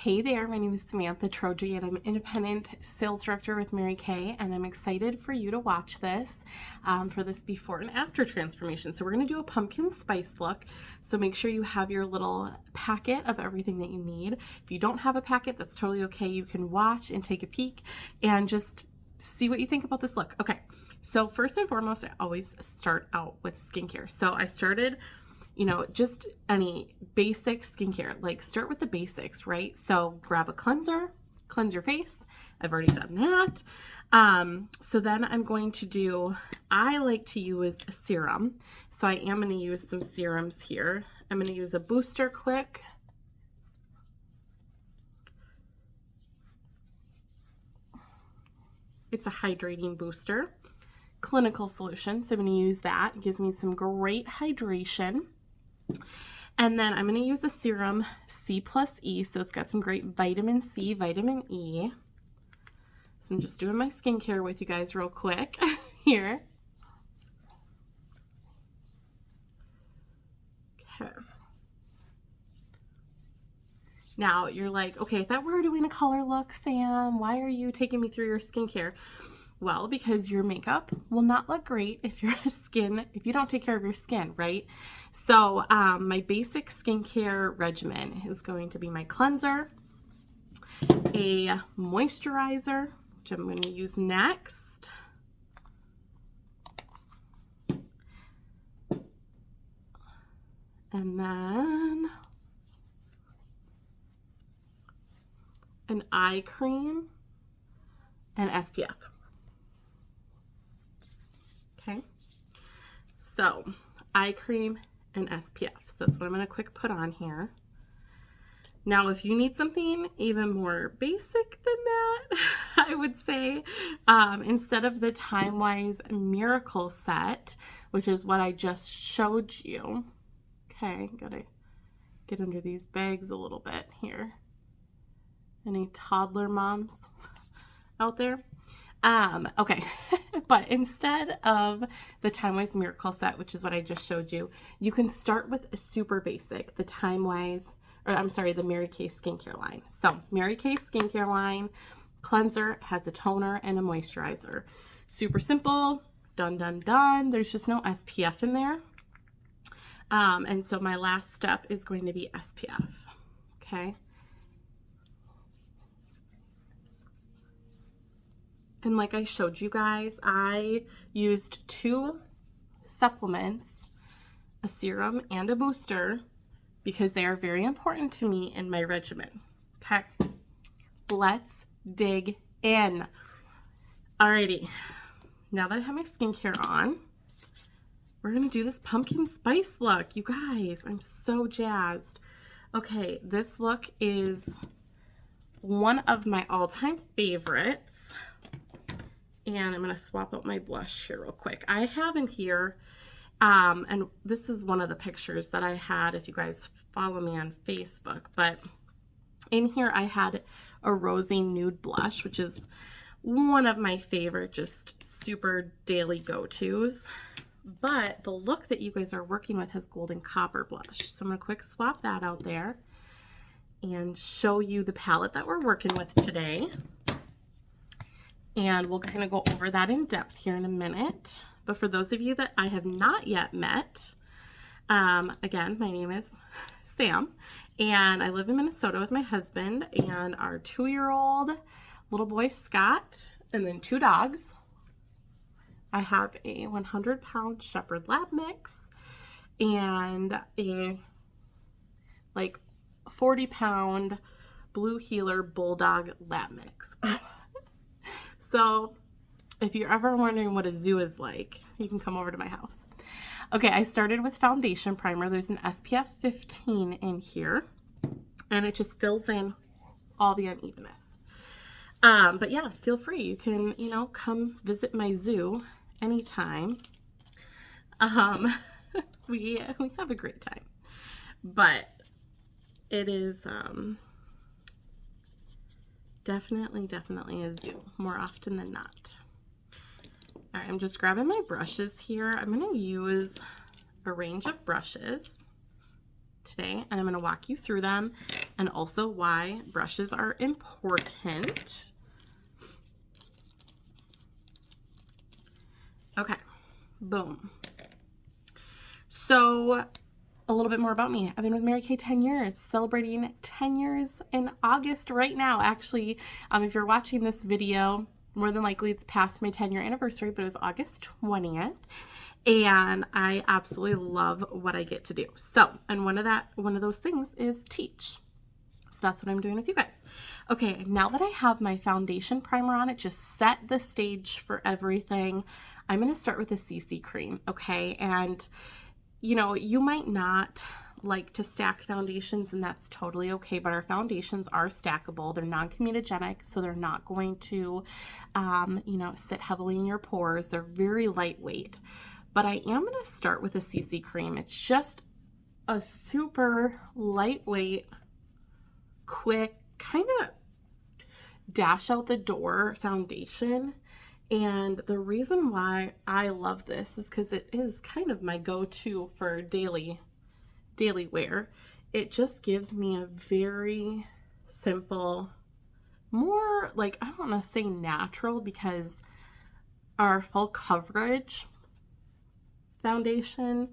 Hey there, my name is Samantha Troji and I'm an independent sales director with Mary Kay, and I'm excited for you to watch this for this before and after transformation. So we're going to do a pumpkin spice look. So make sure you have your little packet of everything that you need. If you don't have a packet, that's totally okay. You can watch and take a peek and just see what you think about this look. Okay, so first and foremost, I always start out with skincare. So I started just any basic skincare, like start with the basics, right? So grab a cleanser, cleanse your face. I've already done that. So then I'm going to do, I like to use a serum. So I am going to use some serums here. I'm going to use a booster quick. It's a hydrating booster, clinical solution. So I'm going to use that. It gives me some great hydration. And then I'm going to use the serum C plus E. So it's got some great vitamin C, vitamin E. So I'm just doing my skincare with you guys real quick here. Okay. Now you're like, okay, I thought we were doing a color look, Sam. Why are you taking me through your skincare? Well, because your makeup will not look great if you don't take care of your skin, right? So my basic skincare regimen is going to be my cleanser, a moisturizer, which I'm going to use next, and then an eye cream and SPF. Okay, so eye cream and SPF. So that's what I'm going to quick put on here. Now, if you need something even more basic than that, I would say instead of the Time-Wise Miracle Set, which is what I just showed you. Okay, gotta get under these bags a little bit here. Any toddler moms out there? Okay, but instead of the Time-Wise Miracle Set, which is what I just showed you, you can start with a super basic, the the Mary Kay skincare line. So Mary Kay skincare line cleanser has a toner and a moisturizer. Super simple, done, done, done. There's just no SPF in there. And so my last step is going to be SPF, okay? And like I showed you guys, I used 2 supplements, a serum and a booster, because they are very important to me in my regimen. Okay, let's dig in. Alrighty, now that I have my skincare on, we're gonna do this pumpkin spice look. You guys, I'm so jazzed. Okay, this look is one of my all-time favorites. And I'm going to swap out my blush here real quick. I have in here, and this is one of the pictures that I had if you guys follow me on Facebook, but in here I had a rosy nude blush, which is one of my favorite, just super daily go-tos. But the look that you guys are working with has golden copper blush. So I'm going to quick swap that out there and show you the palette that we're working with today. And we'll kind of go over that in depth here in a minute. But for those of you that I have not yet met, again, my name is Sam, and I live in Minnesota with my husband and our 2-year-old little boy, Scott, and then 2 dogs. I have a 100-pound Shepherd Lab mix and a 40-pound Blue Heeler Bulldog Lab mix. So if you're ever wondering what a zoo is like, you can come over to my house. Okay, I started with foundation primer. There's an SPF 15 in here, and it just fills in all the unevenness. But yeah, feel free. You can, come visit my zoo anytime. We have a great time. But it is definitely a zoo more often than not. All right, I'm just grabbing my brushes here. I'm going to use a range of brushes today, and I'm going to walk you through them and also why brushes are important. Okay, boom. So a little bit more about me. I've been with Mary Kay 10 years, celebrating 10 years in August right now. Actually, if you're watching this video, more than likely it's past my 10-year anniversary, but it was August 20th. And I absolutely love what I get to do. So, and one of those things is teach. So that's what I'm doing with you guys. Okay, now that I have my foundation primer on, it just set the stage for everything. I'm going to start with the CC cream, okay? And you know, you might not like to stack foundations, and that's totally okay, but our foundations are stackable. They're non-comedogenic, so they're not going to, sit heavily in your pores. They're very lightweight. But I am going to start with a CC cream. It's just a super lightweight, quick, kind of dash out the door foundation. And the reason why I love this is because it is kind of my go-to for daily wear. It just gives me a very simple, more like, I don't want to say natural, because our full coverage foundation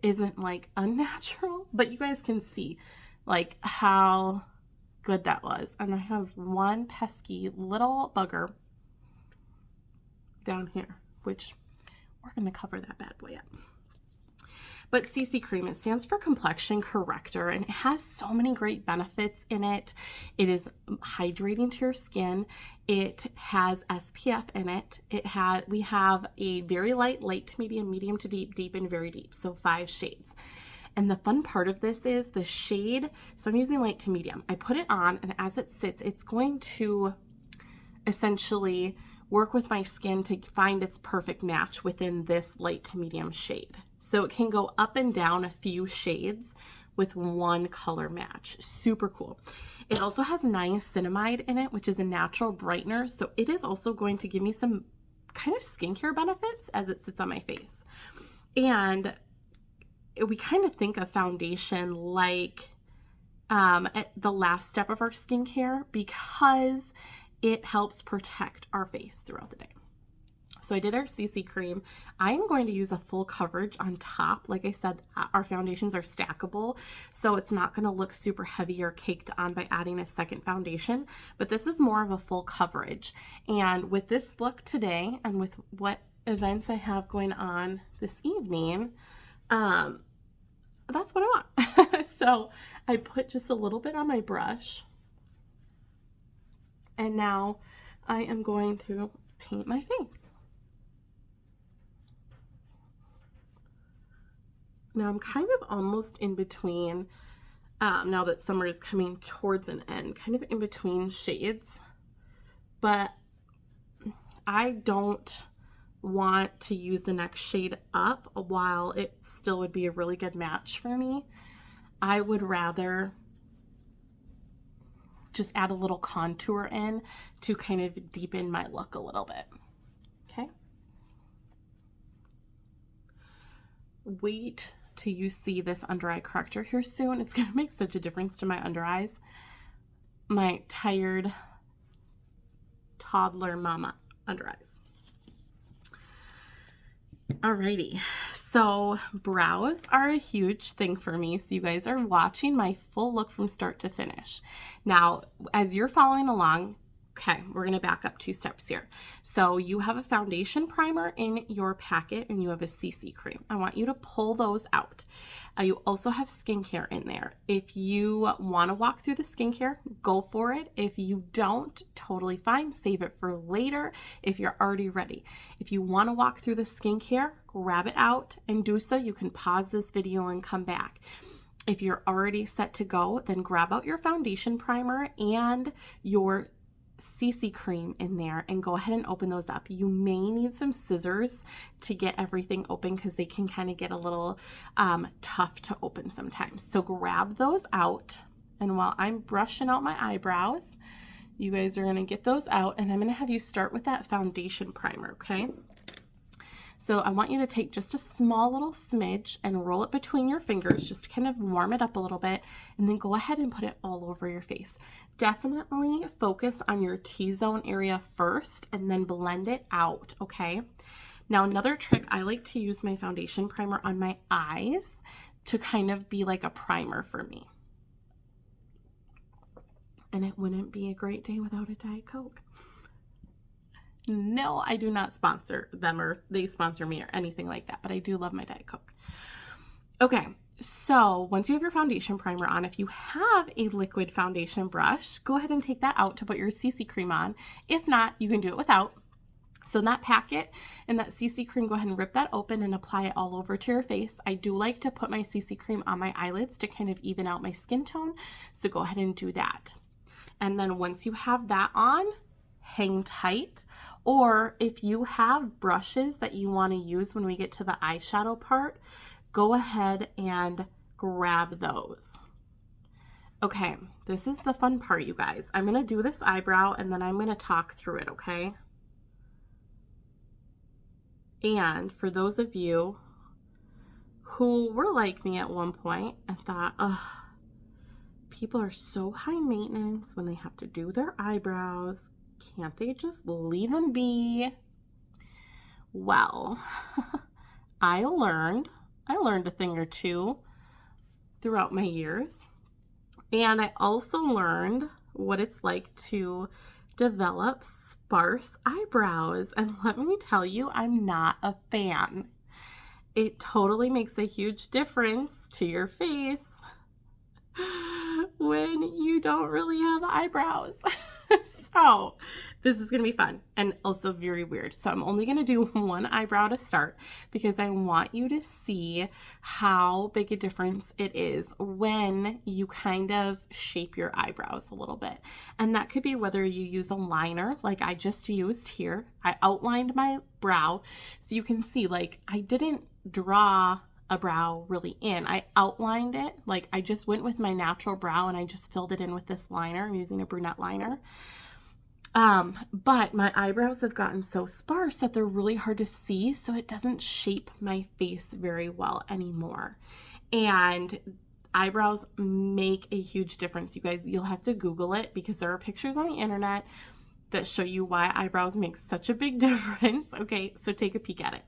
isn't like unnatural, but you guys can see like how good that was. And I have one pesky little bugger down here, which we're going to cover that bad boy up. But CC cream, it stands for complexion corrector, and it has so many great benefits in it. It is hydrating to your skin. It has SPF in it. We have a very light to medium, medium to deep, deep, and very deep. So 5 shades. And the fun part of this is the shade. So I'm using light to medium. I put it on, and as it sits, it's going to essentially work with my skin to find its perfect match within this light to medium shade. So it can go up and down a few shades with one color match. Super cool. It also has niacinamide in it, which is a natural brightener. So it is also going to give me some kind of skincare benefits as it sits on my face. And we kind of think of foundation like at the last step of our skincare, because it helps protect our face throughout the day. So I did our CC cream. I am going to use a full coverage on top. Like I said, our foundations are stackable, so it's not going to look super heavy or caked on by adding a second foundation, but this is more of a full coverage. And with this look today, and with what events I have going on this evening, that's what I want. So I put just a little bit on my brush. And now I am going to paint my face. Now I'm kind of almost in between, now that summer is coming towards an end, kind of in between shades. But I don't want to use the next shade up while it still would be a really good match for me. I would rather just add a little contour in to kind of deepen my look a little bit. Okay. Wait till you see this under eye corrector here soon. It's going to make such a difference to my under eyes. My tired toddler mama under eyes. Alrighty, so brows are a huge thing for me. So you guys are watching my full look from start to finish. Now, as you're following along, okay, we're going to back up 2 steps here. So you have a foundation primer in your packet and you have a CC cream. I want you to pull those out. You also have skincare in there. If you want to walk through the skincare, go for it. If you don't, totally fine. Save it for later if you're already ready. If you want to walk through the skincare, grab it out and do so. You can pause this video and come back. If you're already set to go, then grab out your foundation primer and your CC cream in there and go ahead and open those up. You may need some scissors to get everything open because they can kind of get a little tough to open sometimes. So grab those out, and while I'm brushing out my eyebrows, you guys are going to get those out, and I'm going to have you start with that foundation primer, okay? So I want you to take just a small little smidge and roll it between your fingers just to kind of warm it up a little bit, and then go ahead and put it all over your face. Definitely focus on your T-zone area first and then blend it out, okay? Now, another trick, I like to use my foundation primer on my eyes to kind of be like a primer for me. And it wouldn't be a great day without a Diet Coke. No, I do not sponsor them or they sponsor me or anything like that, but I do love my Diet Coke. Okay, so once you have your foundation primer on, if you have a liquid foundation brush, go ahead and take that out to put your CC cream on. If not, you can do it without. So in that packet and that CC cream, go ahead and rip that open and apply it all over to your face. I do like to put my CC cream on my eyelids to kind of even out my skin tone, so go ahead and do that. And then once you have that on, hang tight. Or if you have brushes that you want to use when we get to the eyeshadow part, go ahead and grab those. Okay, this is the fun part, you guys. I'm going to do this eyebrow and then I'm going to talk through it, okay? And for those of you who were like me at one point and thought, ugh, people are so high maintenance when they have to do their eyebrows. Can't they just leave them be? Well, I learned a thing or two throughout my years. And I also learned what it's like to develop sparse eyebrows. And let me tell you, I'm not a fan. It totally makes a huge difference to your face when you don't really have eyebrows. So this is going to be fun and also very weird. So I'm only going to do one eyebrow to start because I want you to see how big a difference it is when you kind of shape your eyebrows a little bit. And that could be whether you use a liner like I just used here. I outlined my brow so you can see, like, I didn't draw a brow really in. I outlined it, like I just went with my natural brow and I just filled it in with this liner. I'm using a brunette liner. But my eyebrows have gotten so sparse that they're really hard to see, so it doesn't shape my face very well anymore. And eyebrows make a huge difference, you guys. You'll have to Google it because there are pictures on the internet that show you why eyebrows make such a big difference. Okay, so take a peek at it.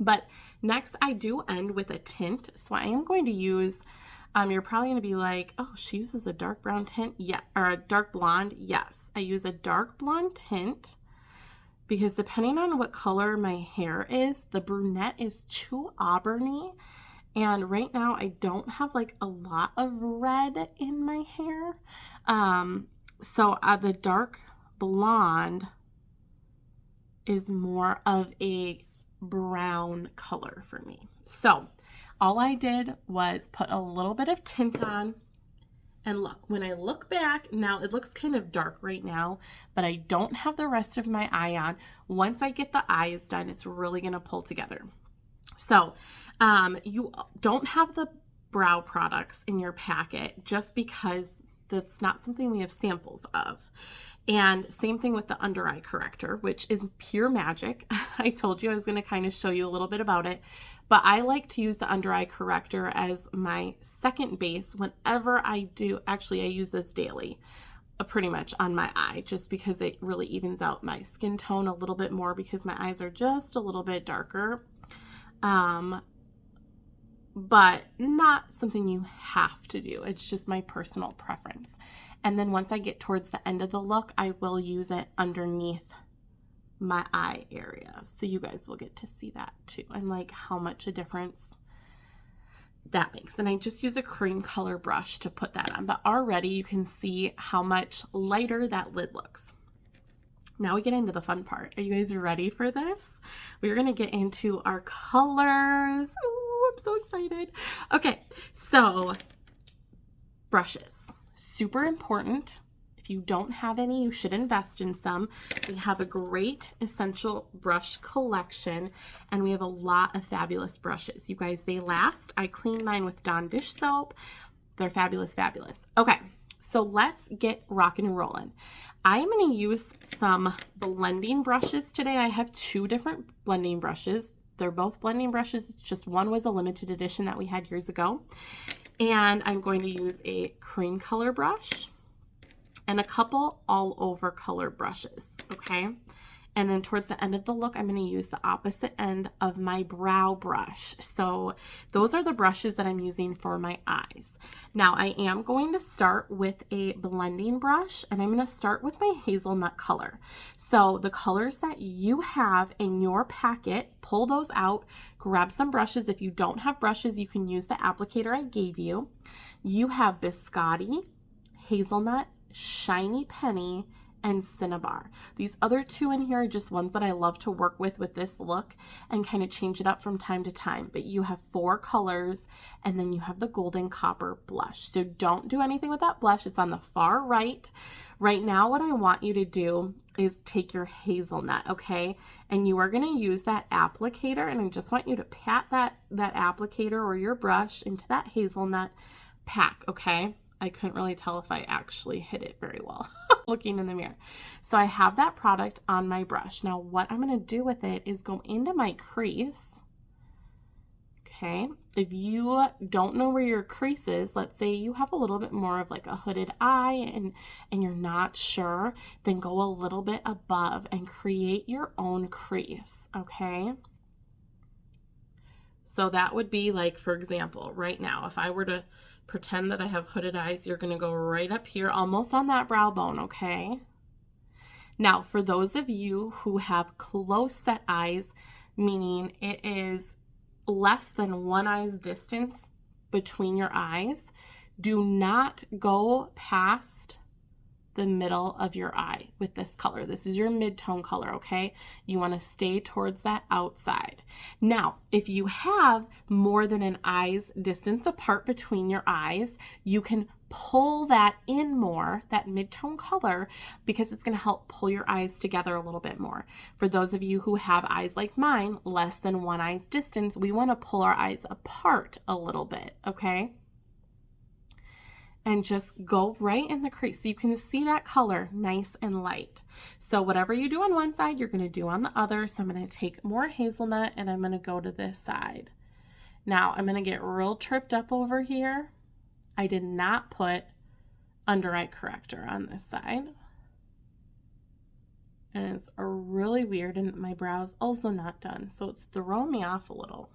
But next I do end with a tint. So I am going to use, you're probably going to be like, oh, she uses a dark brown tint? Yeah, or a dark blonde. Yes, I use a dark blonde tint because depending on what color my hair is, the brunette is too auburny. And right now I don't have like a lot of red in my hair. So the dark blonde is more of a brown color for me. So all I did was put a little bit of tint on, and look, when I look back now, it looks kind of dark right now, but I don't have the rest of my eye on. Once I get the eyes done, it's really going to pull together. So you don't have the brow products in your packet just because that's not something we have samples of. And same thing with the under eye corrector, which is pure magic. I told you I was going to kind of show you a little bit about it, but I like to use the under eye corrector as my second base whenever I do. Actually, I use this daily, pretty much on my eye, just because it really evens out my skin tone a little bit more because my eyes are just a little bit darker. But not something you have to do. It's just my personal preference. And then once I get towards the end of the look, I will use it underneath my eye area. So you guys will get to see that too, and like how much a difference that makes. And I just use a cream color brush to put that on. But already you can see how much lighter that lid looks. Now we get into the fun part. Are you guys ready for this? We're going to get into our colors. Ooh, I'm so excited. Okay, so brushes. Super important. If you don't have any, you should invest in some. We have a great essential brush collection, and we have a lot of fabulous brushes. You guys, they last. I clean mine with Dawn dish soap. They're fabulous, fabulous. Okay, so let's get rocking and rolling. I am going to use some blending brushes today. I have two different blending brushes. They're both blending brushes. It's just one was a limited edition that we had years ago. And I'm going to use a cream color brush and a couple all over color brushes, okay? And then towards the end of the look, I'm going to use the opposite end of my brow brush. So those are the brushes that I'm using for my eyes. Now I am going to start with a blending brush, and I'm going to start with my hazelnut color. So the colors that you have in your packet, pull those out, grab some brushes. If you don't have brushes, you can use the applicator I gave you. You have Biscotti, Hazelnut, Shiny Penny, and Cinnabar. These other two in here are just ones that I love to work with this look and kind of change it up from time to time. But you have 4 colors, and then you have the Golden Copper blush. So don't do anything with that blush. It's on the far right. Right now, what I want you to do is take your hazelnut, okay? And you are going to use that applicator, and I just want you to pat that applicator or your brush into that hazelnut pack, okay? I couldn't really tell if I actually hit it very well looking in the mirror. So I have that product on my brush. Now what I'm going to do with it is go into my crease. Okay. If you don't know where your crease is, let's say you have a little bit more of like a hooded eye and you're not sure, then go a little bit above and create your own crease. Okay. So that would be like, for example, right now, if I were to pretend that I have hooded eyes, you're going to go right up here, almost on that brow bone, okay? Now, for those of you who have close set eyes, meaning it is less than one eye's distance between your eyes, do not go past the middle of your eye with this color. This is your mid-tone color, okay? You want to stay towards that outside. Now, if you have more than an eye's distance apart between your eyes, you can pull that in more, that mid-tone color, because it's going to help pull your eyes together a little bit more. For those of you who have eyes like mine, less than one eye's distance, we want to pull our eyes apart a little bit, okay? And just go right in the crease so you can see that color nice and light. So whatever you do on one side, you're going to do on the other. So I'm going to take more hazelnut and I'm going to go to this side. Now I'm going to get real tripped up over here. I did not put under eye corrector on this side. And it's really weird, and my brow's also not done. So it's throwing me off a little.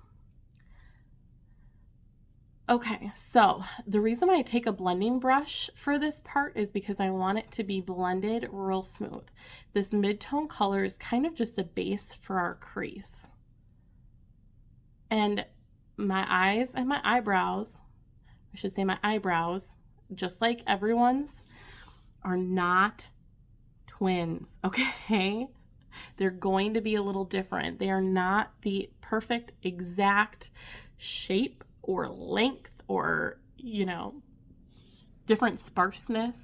Okay, so the reason why I take a blending brush for this part is because I want it to be blended real smooth. This mid-tone color is kind of just a base for our crease. And my eyes and my eyebrows, I should say my eyebrows, just like everyone's, are not twins, okay? They're going to be a little different. They are not the perfect exact shape or length or, you know, different sparseness.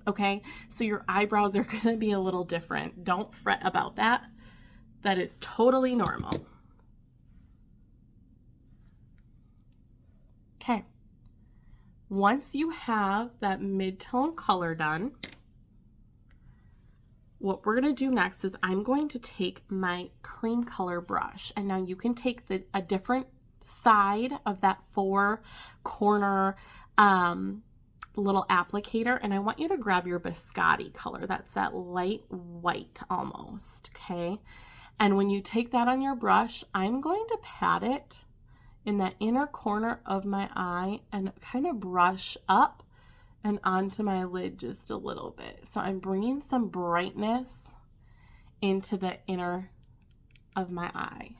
Okay, so your eyebrows are going to be a little different. Don't fret about that. That is totally normal. Okay, once you have that mid-tone color done, what we're going to do next is I'm going to take my cream color brush, and now you can take a different side of that 4-corner little applicator, and I want you to grab your Biscotti color. That's that light white almost, okay? And when you take that on your brush, I'm going to pat it in that inner corner of my eye and kind of brush up and onto my lid just a little bit. So I'm bringing some brightness into the inner of my eye.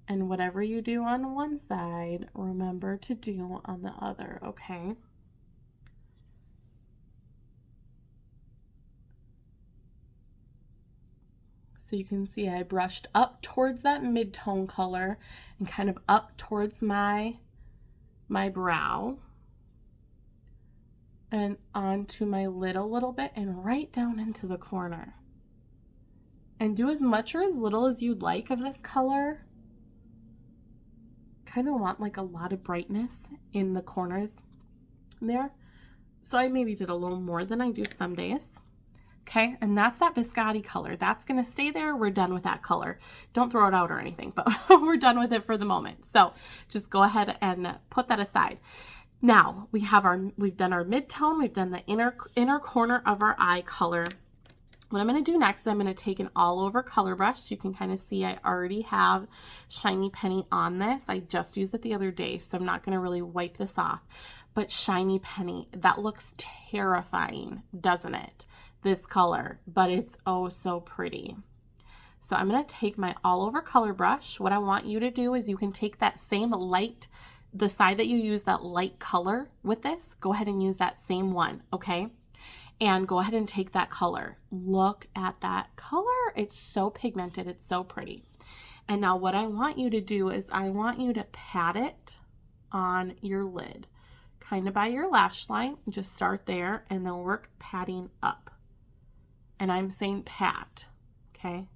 And whatever you do on one side, remember to do on the other, okay? So you can see I brushed up towards that mid-tone color and kind of up towards my brow and onto my lid a little bit and right down into the corner. And do as much or as little as you'd like of this color. Kind of want like a lot of brightness in the corners there. So I maybe did a little more than I do some days. Okay, and that's that biscotti color. That's gonna stay there. We're done with that color. Don't throw it out or anything, but we're done with it for the moment. So just go ahead and put that aside. Now we've done our mid-tone, we've done the inner corner of our eye color. What I'm going to do next is I'm going to take an all over color brush. You can kind of see I already have Shiny Penny on this. I just used it the other day, so I'm not going to really wipe this off. But Shiny Penny, that looks terrifying, doesn't it? This color, but it's oh so pretty. So I'm going to take my all over color brush. What I want you to do is you can take that same light, the side that you use that light color with this, go ahead and use that same one, okay? And go ahead and take that color. Look at that color. It's so pigmented. It's so pretty. And now what I want you to do is I want you to pat it on your lid, kind of by your lash line. Just start there and then work patting up. And I'm saying pat, okay?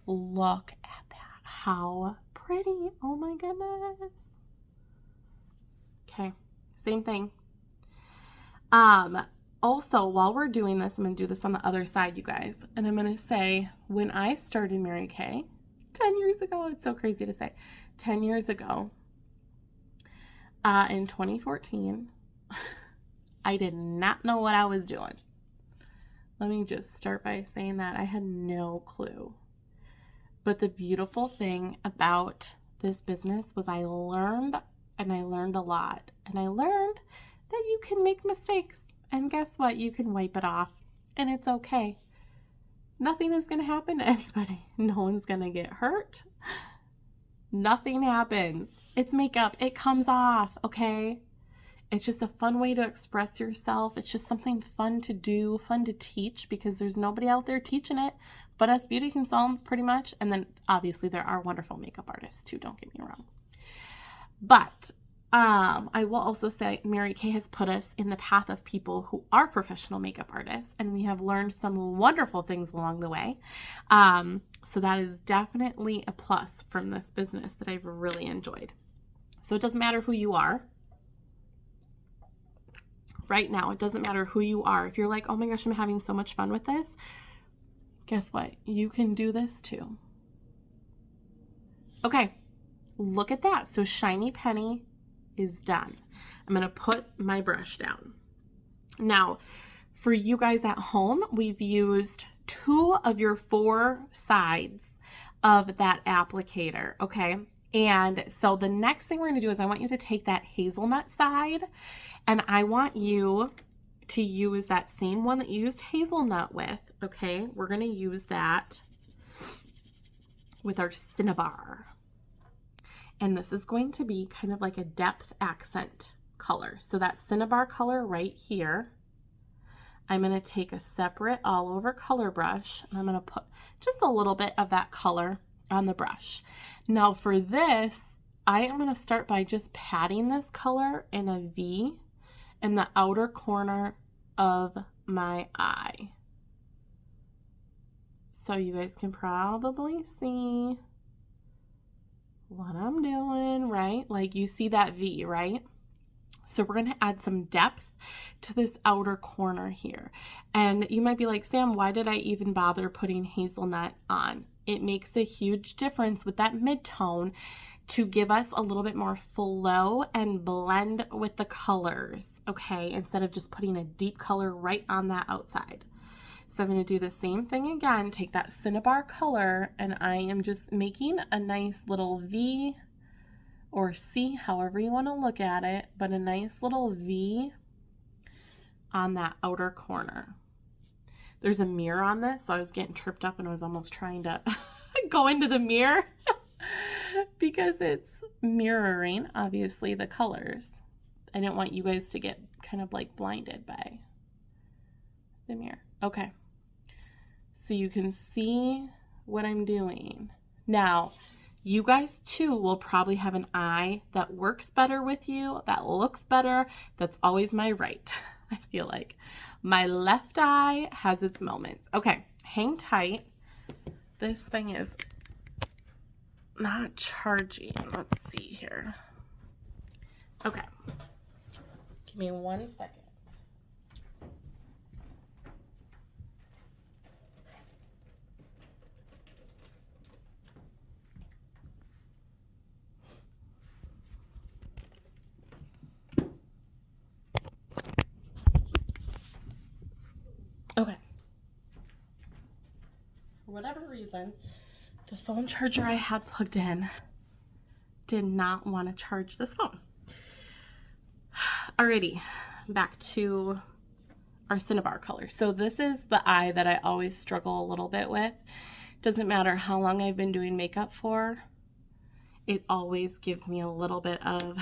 Look at that. How pretty. Oh my goodness. Okay, same thing. Also, while we're doing this, I'm going to do this on the other side, you guys. And I'm going to say, when I started Mary Kay 10 years ago, it's so crazy to say, 10 years ago, in 2014, I did not know what I was doing. Let me just start by saying that I had no clue. But the beautiful thing about this business was I learned, and I learned a lot. And I learned that you can make mistakes. And guess what? You can wipe it off. And it's okay. Nothing is going to happen to anybody. No one's going to get hurt. Nothing happens. It's makeup. It comes off, okay? It's just a fun way to express yourself. It's just something fun to do, fun to teach, because there's nobody out there teaching it but us beauty consultants pretty much. And then obviously there are wonderful makeup artists too, don't get me wrong. But I will also say Mary Kay has put us in the path of people who are professional makeup artists, and we have learned some wonderful things along the way. So that is definitely a plus from this business that I've really enjoyed. So it doesn't matter who you are. Right now, it doesn't matter who you are. If you're like, oh my gosh, I'm having so much fun with this, guess what? You can do this too. Okay, look at that. So Shiny Penny is done. I'm going to put my brush down. Now, for you guys at home, we've used 2 of your 4 sides of that applicator, okay? And so the next thing we're going to do is I want you to take that hazelnut side, and I want you to use that same one that you used hazelnut with, okay? We're going to use that with our Cinnabar. And this is going to be kind of like a depth accent color. So that Cinnabar color right here, I'm going to take a separate all over color brush, and I'm going to put just a little bit of that color on the brush. Now for this, I am going to start by just patting this color in a V in the outer corner of my eye. So you guys can probably see what I'm doing, right? Like you see that V, right? So we're going to add some depth to this outer corner here. And you might be like, Sam, why did I even bother putting hazelnut on? It makes a huge difference with that mid-tone to give us a little bit more flow and blend with the colors, okay? Instead of just putting a deep color right on that outside. So I'm going to do the same thing again, take that Cinnabar color, and I am just making a nice little V or C, however you want to look at it, but a nice little V on that outer corner. There's a mirror on this, so I was getting tripped up and I was almost trying to go into the mirror because it's mirroring, obviously, the colors. I didn't want you guys to get kind of like blinded by the mirror. Okay. So you can see what I'm doing. Now, you guys too will probably have an eye that works better with you, that looks better. That's always my right, I feel like. My left eye has its moments. Okay, hang tight. This thing is not charging. Let's see here. Okay, give me 1 second. Okay. For whatever reason, the phone charger I had plugged in did not want to charge this phone. Alrighty, back to our Cinnabar color. So this is the eye that I always struggle a little bit with. Doesn't matter how long I've been doing makeup for, it always gives me a little bit of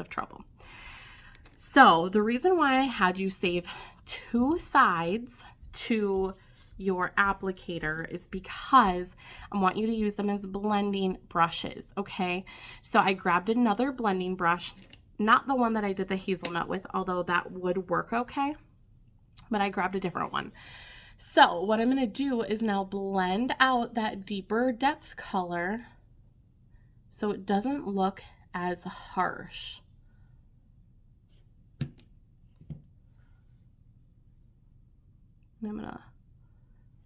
trouble. So the reason why I had you save 2 sides to your applicator is because I want you to use them as blending brushes, okay? So I grabbed another blending brush, not the one that I did the hazelnut with, although that would work okay, but I grabbed a different one. So what I'm gonna do is now blend out that deeper depth color so it doesn't look as harsh. And I'm gonna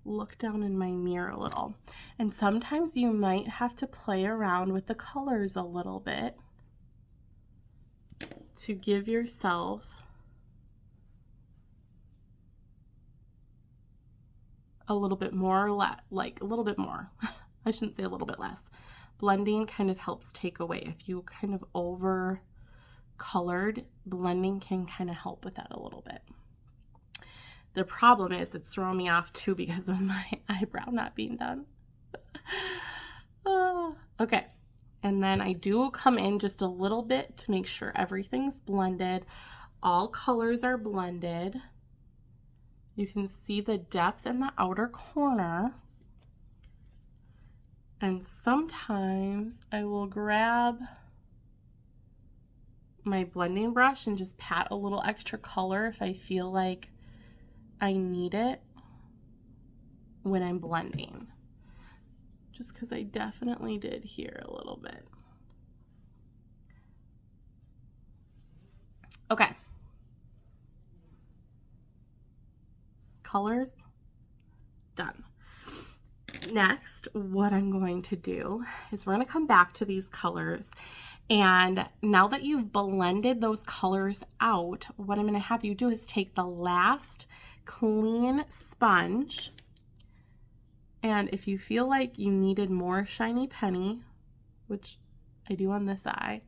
look down in my mirror a little. And sometimes you might have to play around with the colors a little bit to give yourself a little bit more, like a little bit more. I shouldn't say a little bit less. Blending kind of helps take away. If you kind of over colored, blending can kind of help with that a little bit. The problem is it's throwing me off too because of my eyebrow not being done. Okay, and then I do come in just a little bit to make sure everything's blended. All colors are blended. You can see the depth in the outer corner. And sometimes I will grab my blending brush and just pat a little extra color if I feel like I need it when I'm blending. Just because I definitely did here a little bit. Okay. Colors, done. Next, what I'm going to do is we're going to come back to these colors. And now that you've blended those colors out, what I'm going to have you do is take the last clean sponge, and if you feel like you needed more shiny penny, which I do on this eye,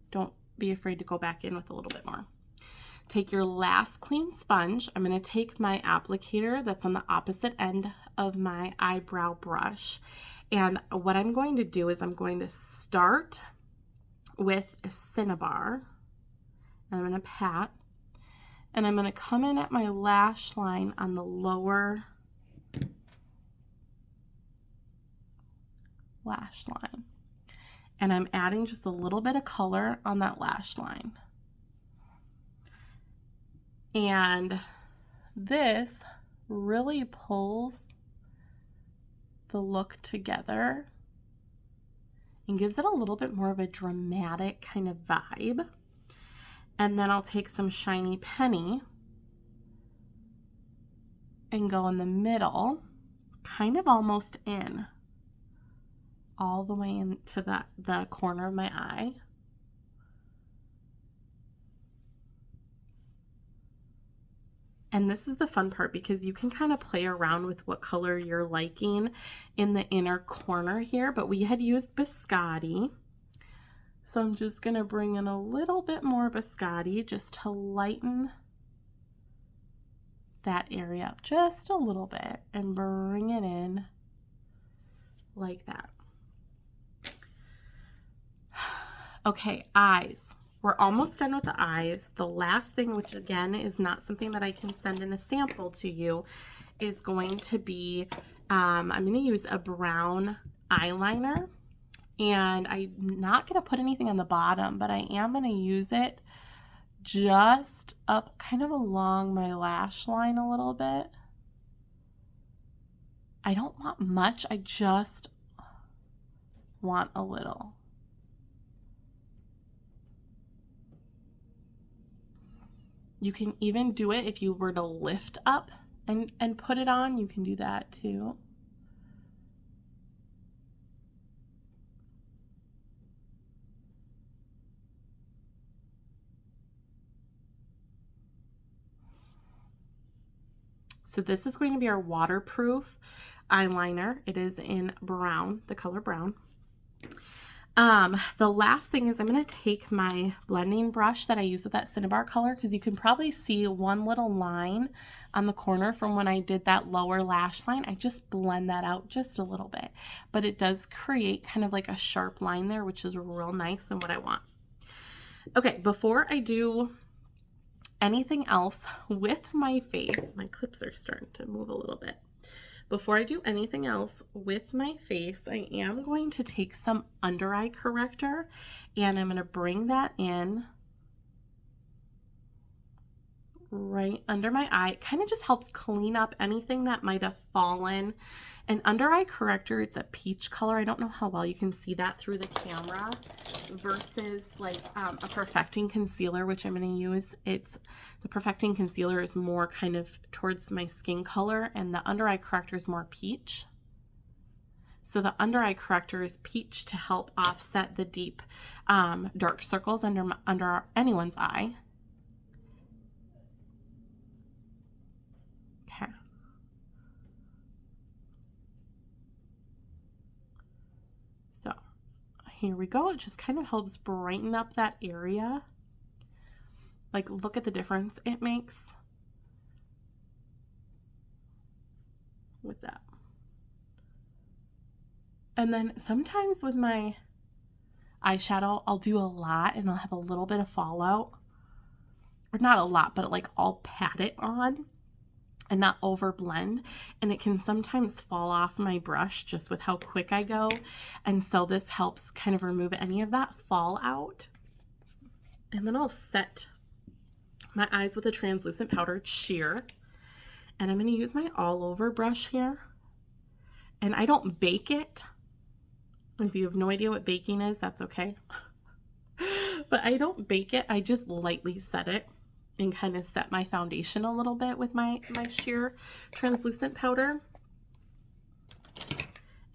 don't be afraid to go back in with a little bit more. Take your last clean sponge. I'm going to take my applicator that's on the opposite end of my eyebrow brush, and what I'm going to do is I'm going to start with a Cinnabar, and I'm going to pat, and I'm going to come in at my lash line on the lower lash line, and I'm adding just a little bit of color on that lash line. And this really pulls the look together and gives it a little bit more of a dramatic kind of vibe. And then I'll take some shiny penny and go in the middle, kind of almost in, all the way into the corner of my eye. And this is the fun part because you can kind of play around with what color you're liking in the inner corner here, but we had used Biscotti. So I'm just going to bring in a little bit more Biscotti just to lighten that area up just a little bit and bring it in like that. Okay, eyes. We're almost done with the eyes. The last thing, which again is not something that I can send in a sample to you, is going to be, I'm going to use a brown eyeliner. And I'm not going to put anything on the bottom, but I am going to use it just up kind of along my lash line a little bit. I don't want much, I just want a little. You can even do it if you were to lift up and put it on, you can do that too. So this is going to be our waterproof eyeliner. It is in brown, the color brown. The last thing is I'm going to take my blending brush that I use with that Cinnabar color, because you can probably see one little line on the corner from when I did that lower lash line. I just blend that out just a little bit, but it does create kind of like a sharp line there, which is real nice and what I want. Okay, before I do anything else with my face, my clips are starting to move a little bit. Before I do anything else with my face, I am going to take some under eye corrector and I'm going to bring that in right under my eye. It kind of just helps clean up anything that might have fallen. And under eye corrector, it's a peach color. I don't know how well you can see that through the camera versus like a perfecting concealer, which I'm going to use. The perfecting concealer is more kind of towards my skin color and the under eye corrector is more peach. So the under eye corrector is peach to help offset the deep dark circles under anyone's eye. So here we go. It just kind of helps brighten up that area. Like, look at the difference it makes with that. And then sometimes with my eyeshadow, I'll do a lot and I'll have a little bit of fallout. Or not a lot, but like I'll pat it on and not over blend, and it can sometimes fall off my brush just with how quick I go. And so this helps kind of remove any of that fallout. And then I'll set my eyes with a translucent powdered sheer, and I'm going to use my all over brush here, and I don't bake it. If you have no idea what baking is, that's okay. But I don't bake it, I just lightly set it and kind of set my foundation a little bit with my sheer translucent powder,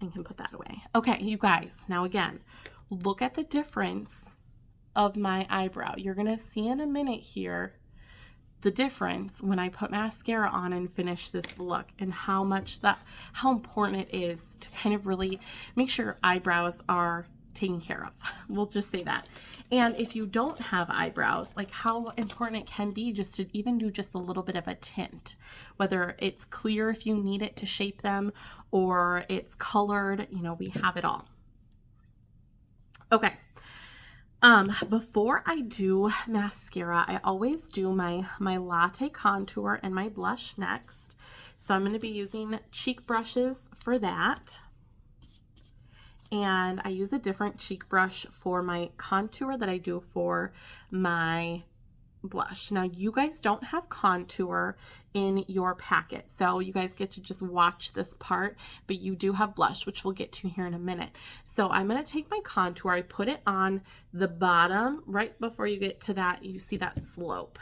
and can put that away. Okay, you guys, now again, look at the difference of my eyebrow. You're gonna see in a minute here the difference when I put mascara on and finish this look, and how important it is to kind of really make sure your eyebrows are taken care of. We'll just say that. And if you don't have eyebrows, like how important it can be just to even do just a little bit of a tint, whether it's clear if you need it to shape them or it's colored, you know, we have it all. Okay. Before I do mascara, I always do my latte contour and my blush next. So I'm going to be using cheek brushes for that. And I use a different cheek brush for my contour that I do for my blush. Now, you guys don't have contour in your packet, so you guys get to just watch this part, but you do have blush, which we'll get to here in a minute. So I'm going to take my contour, I put it on the bottom right before you get to that, you see that slope.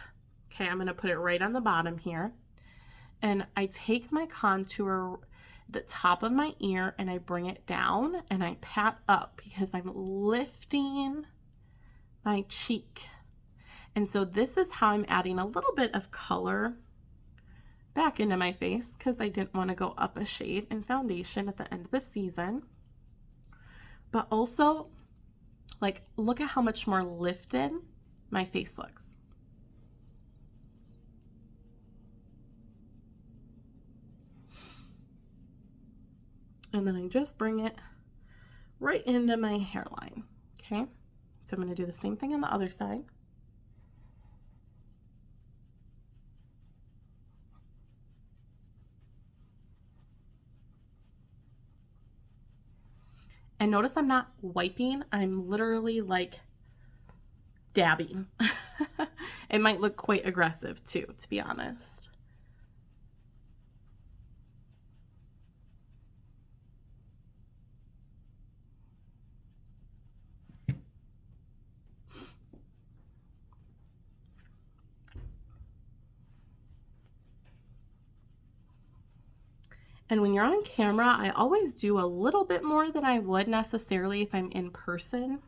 Okay, I'm going to put it right on the bottom here, and I take my contour the top of my ear and I bring it down and I pat up because I'm lifting my cheek. And so this is how I'm adding a little bit of color back into my face, because I didn't want to go up a shade in foundation at the end of the season. But also, like, look at how much more lifted my face looks. And then I just bring it right into my hairline. Okay, so I'm going to do the same thing on the other side. And notice I'm not wiping, I'm literally like dabbing. It might look quite aggressive too, to be honest. And when you're on camera, I always do a little bit more than I would necessarily if I'm in person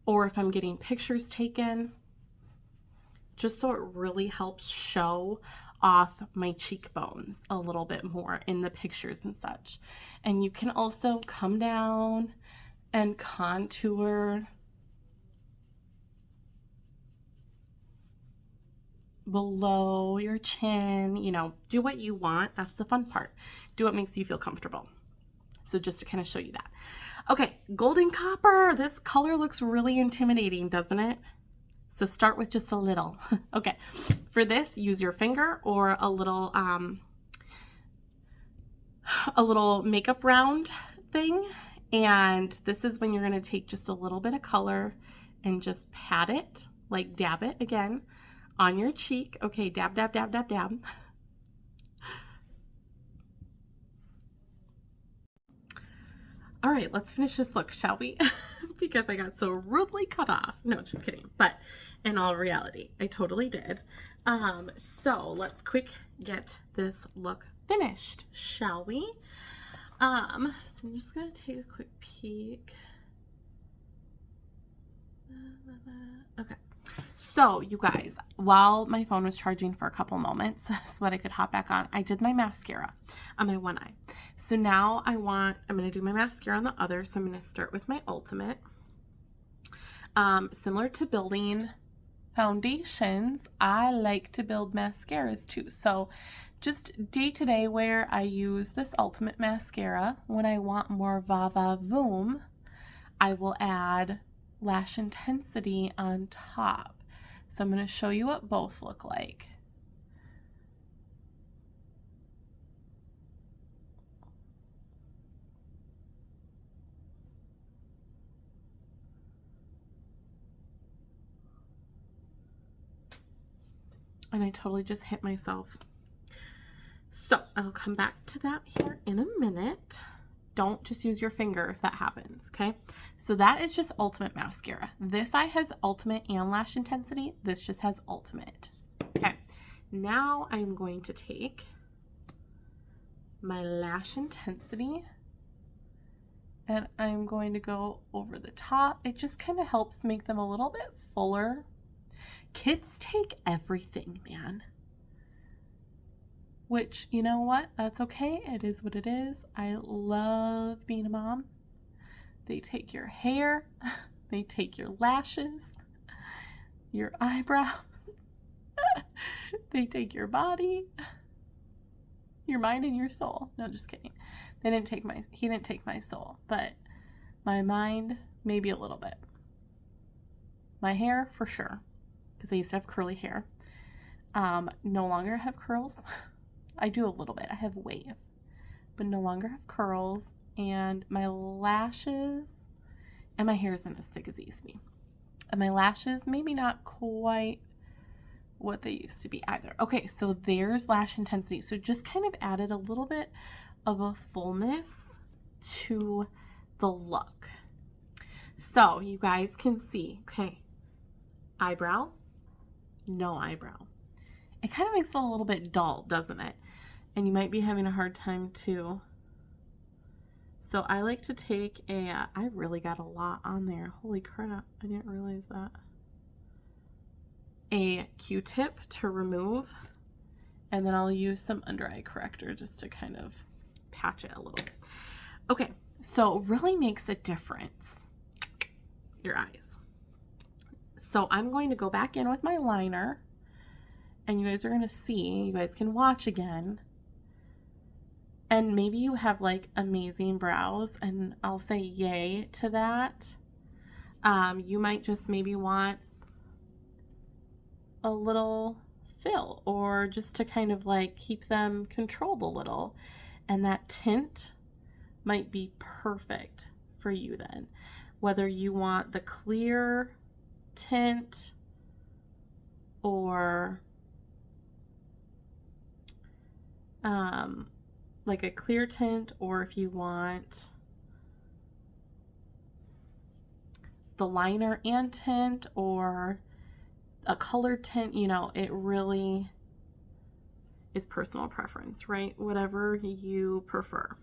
or if I'm getting pictures taken, just so it really helps show off my cheekbones a little bit more in the pictures and such. And you can also come down and contour below your chin, you know, do what you want. That's the fun part. Do what makes you feel comfortable. So just to kind of show you that. Okay, golden copper. This color looks really intimidating, doesn't it? So start with just a little. Okay, for this, use your finger or a little makeup round thing. And this is when you're gonna take just a little bit of color and just pat it, like dab it again on your cheek. Okay, dab, dab, dab, dab, dab. All right, let's finish this look, shall we? Because I got so rudely cut off. No, just kidding. But in all reality, I totally did. So let's quick get this look finished, shall we? So I'm just gonna take a quick peek. Okay. So you guys, while my phone was charging for a couple moments so that I could hop back on, I did my mascara on my one eye. So now I'm going to do my mascara on the other. So I'm going to start with my Ultimate. Similar to building foundations, I like to build mascaras too. So just day-to-day wear, I use this Ultimate mascara. When I want more va-va-voom, I will add Lash Intensity on top. So I'm going to show you what both look like. And I totally just hit myself. So I'll come back to that here in a minute. Don't just use your finger if that happens, okay? So that is just Ultimate mascara. This eye has Ultimate and Lash Intensity. This just has Ultimate. Okay, now I'm going to take my Lash Intensity and I'm going to go over the top. It just kind of helps make them a little bit fuller. Kids take everything, man. Which, you know what? That's okay. It is what it is. I love being a mom. They take your hair. They take your lashes, your eyebrows. They take your body, your mind, and your soul. No, just kidding. He didn't take my soul, but my mind, maybe a little bit. My hair, for sure, because I used to have curly hair. No longer have curls. I do a little bit. I have wave, but no longer have curls. And my lashes and my hair isn't as thick as it used to be. And my lashes, maybe not quite what they used to be either. Okay, so there's Lash Intensity. So just kind of added a little bit of a fullness to the look. So you guys can see, okay, eyebrow, no eyebrow. It kind of makes it a little bit dull, doesn't it? And you might be having a hard time too. So I like to take I really got a lot on there. Holy crap, I didn't realize that. A Q-tip to remove, and then I'll use some under eye corrector just to kind of patch it a little. Okay, so it really makes a difference, your eyes. So I'm going to go back in with my liner, and you guys are going to see, you guys can watch again. And maybe you have like amazing brows, and I'll say yay to that. You might just maybe want a little fill, or just to kind of like keep them controlled a little. And that tint might be perfect for you then. Whether you want the clear tint or like a clear tint, or if you want the liner and tint, or a colored tint, you know, it really is personal preference, right? Whatever you prefer.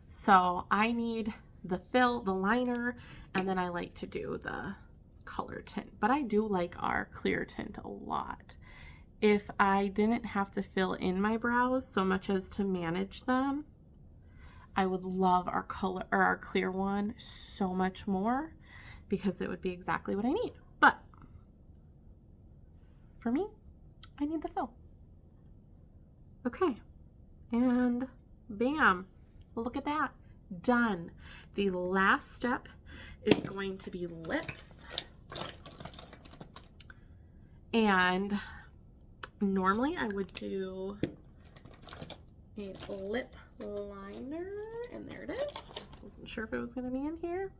So I need the fill, the liner, and then I like to do the color tint. But I do like our clear tint a lot. if I didn't have to fill in my brows so much as to manage them, I would love our color or our clear one so much more because it would be exactly what I need. But for me, I need the fill. Okay, and bam, look at that, done. The last step is going to be lips. And normally I would do a lip liner, and there it is. Wasn't sure if it was going to be in here.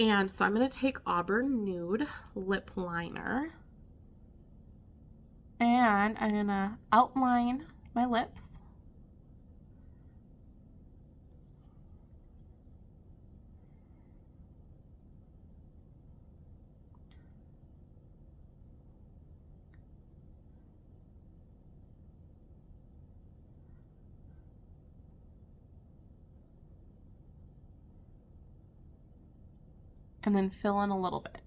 And so I'm going to take Auburn Nude lip liner, and I'm going to outline my lips. And then fill in a little bit.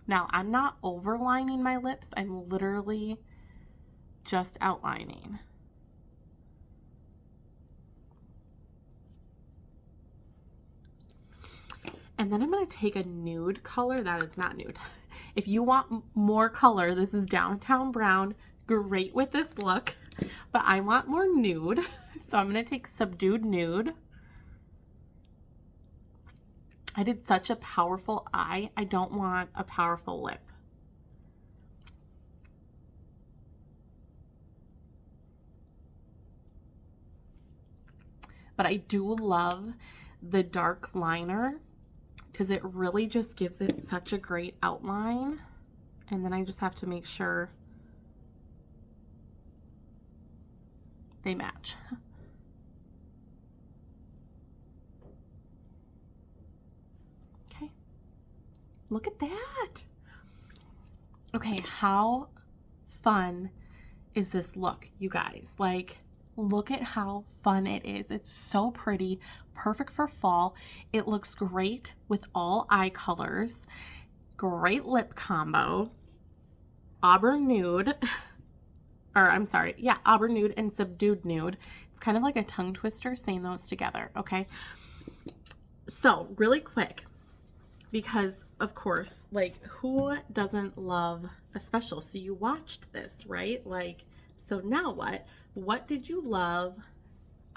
Now, I'm not overlining my lips. I'm literally just outlining. And then I'm going to take a nude color. That is not nude. If you want more color, this is Downtown Brown. Great with this look. But I want more nude. So I'm going to take Subdued Nude. I did such a powerful eye. I don't want a powerful lip. But I do love the dark liner because it really just gives it such a great outline. And then I just have to make sure they match. Okay, look at that. Okay, how fun is this look, you guys? Like, look at how fun it is. It's so pretty, perfect for fall. It looks great with all eye colors. Great lip combo. Auburn Nude, or I'm sorry, yeah, Auburn Nude and Subdued Nude. It's kind of like a tongue twister saying those together, okay? So, really quick, because of course, like, who doesn't love a special? So you watched this, right? Like, so now what? What did you love?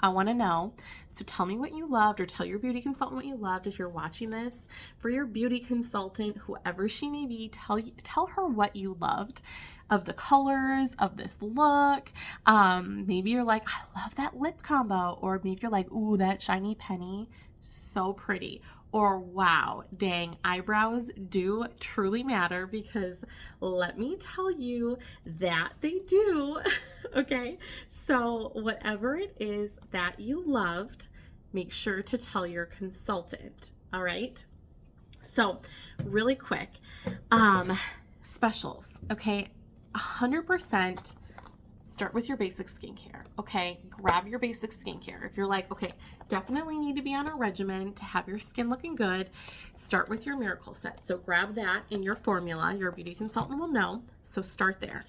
I want to know. So tell me what you loved, or tell your beauty consultant what you loved if you're watching this. For your beauty consultant, whoever she may be, tell her what you loved of the colors of this look. Maybe you're like, I love that lip combo, or maybe you're like, ooh, that shiny penny, so pretty. Or wow, dang, eyebrows do truly matter, because let me tell you that they do. Okay, so whatever it is that you loved, make sure to tell your consultant. All right, so really quick, specials. Okay, 100% start with your basic skincare. Okay, grab your basic skincare. If you're like, okay, definitely need to be on a regimen to have your skin looking good, start with your Miracle Set. So grab that in your formula. Your beauty consultant will know. So start there.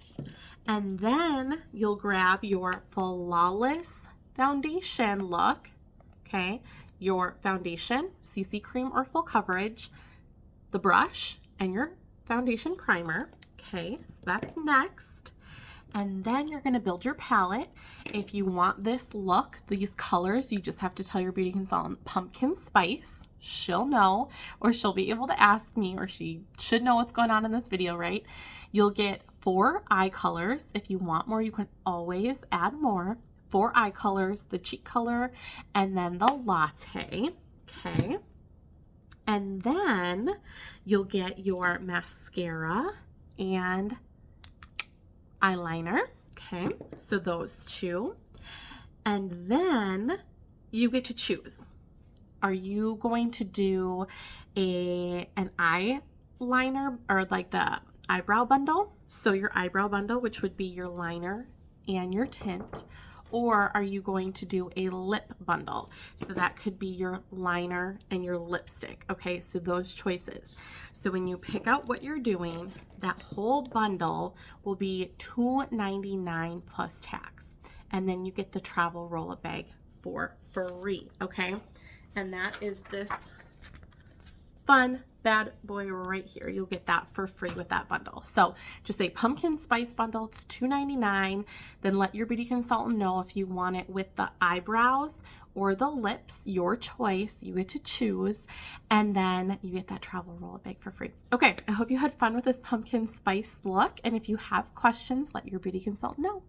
And then you'll grab your Flawless foundation look. Okay, your foundation, CC cream or full coverage, the brush, and your foundation primer. Okay, so that's next. And then you're going to build your palette. If you want this look, these colors, you just have to tell your beauty consultant pumpkin spice. She'll know, or she'll be able to ask me, or she should know what's going on in this video, right? You'll get 4 eye colors. If you want more, you can always add more. 4 eye colors, the cheek color, and then the latte. Okay. And then you'll get your mascara and eyeliner. Okay, so those 2. And then you get to choose. Are you going to do an eyeliner, or like the eyebrow bundle? So your eyebrow bundle, which would be your liner and your tint. or are you going to do a lip bundle? So that could be your liner and your lipstick. Okay, so those choices. So when you pick out what you're doing, that whole bundle will be $2.99 plus tax. And then you get the travel roll-up bag for free, okay? And that is this fun bad boy right here. You'll get that for free with that bundle. So just a pumpkin spice bundle. It's $2.99. Then let your beauty consultant know if you want it with the eyebrows or the lips, your choice. You get to choose. And then you get that travel roll-up bag for free. Okay, I hope you had fun with this pumpkin spice look. And if you have questions, let your beauty consultant know.